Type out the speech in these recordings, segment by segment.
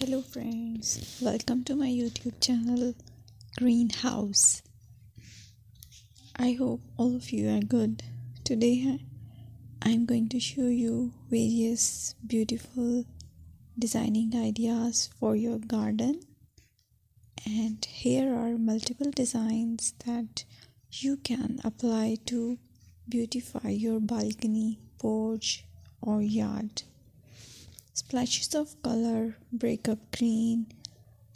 Hello friends, welcome to my YouTube channel Greenhouse. I hope all of you are good. Today I'm going to show you various beautiful designing ideas for your garden, and here are multiple designs that you can apply to beautify your balcony, porch or yard. Splashes of color break up green,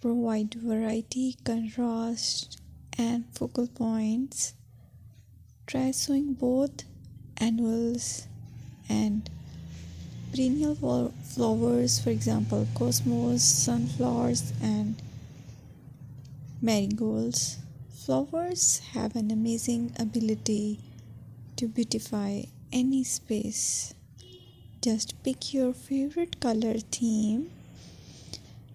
provide variety, contrast, and focal points. Try sowing both annuals and perennial flowers, for example, cosmos, sunflowers, and marigolds. Flowers have an amazing ability to beautify any space. Just pick your favorite color theme.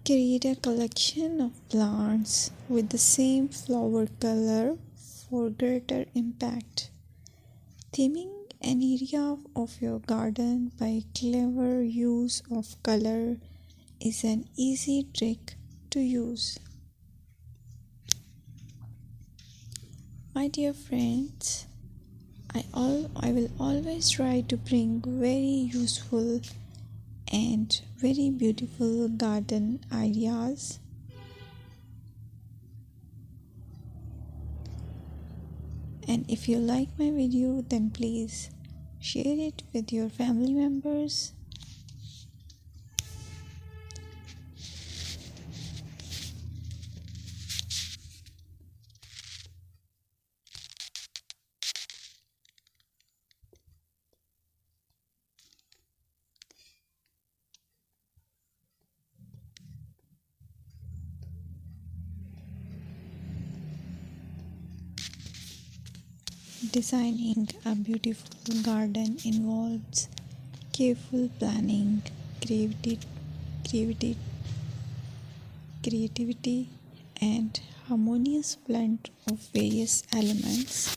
Create a collection of plants with the same flower color for greater impact. Theming an area of your garden by clever use of color is an easy trick to use. My dear friends, I will always try to bring very useful and very beautiful garden ideas. And if you like my video, then please share it with your family members. Designing a beautiful garden involves careful planning, creativity, and harmonious blend of various elements.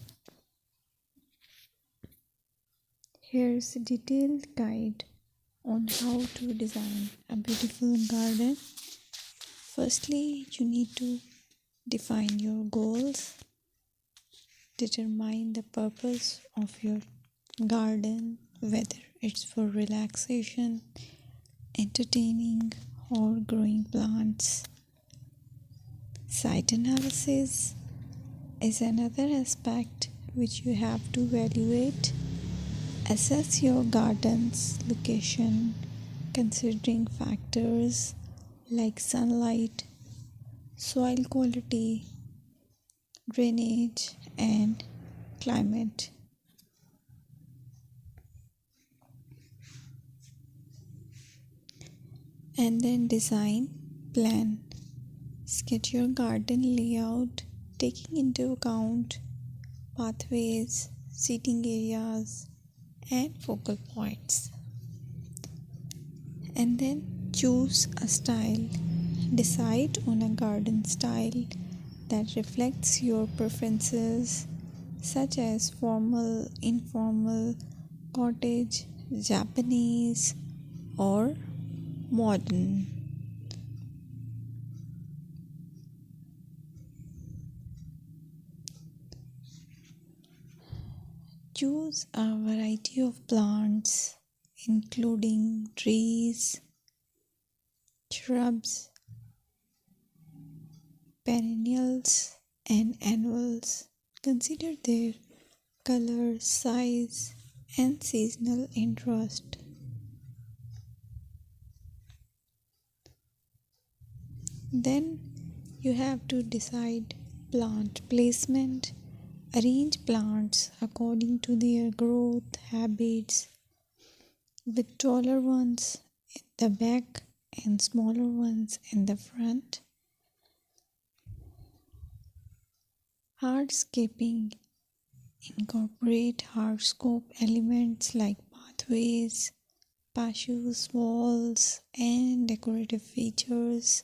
Here's a detailed guide on how to design a beautiful garden. Firstly, you need to define your goals. Determine the purpose of your garden, whether it's for relaxation, entertaining, or growing plants. Site analysis is another aspect which you have to evaluate. Assess your garden's location, considering factors like sunlight, soil quality, drainage, and climate. And then design plan. Sketch your garden layout, taking into account pathways, seating areas, and focal points. And then choose a style. Decide on a garden style that reflects your preferences, such as formal, informal, cottage, Japanese, or modern. Choose a variety of plants, including trees, shrubs, perennials, and annuals. Consider their color, size, and seasonal interest. Then you have to decide plant placement. Arrange plants according to their growth habits, with taller ones in the back and smaller ones in the front. Hardscaping. Incorporate hardscape elements like pathways, patios, walls, and decorative features.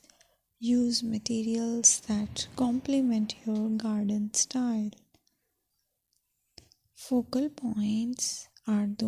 Use materials that complement your garden style. Focal points are those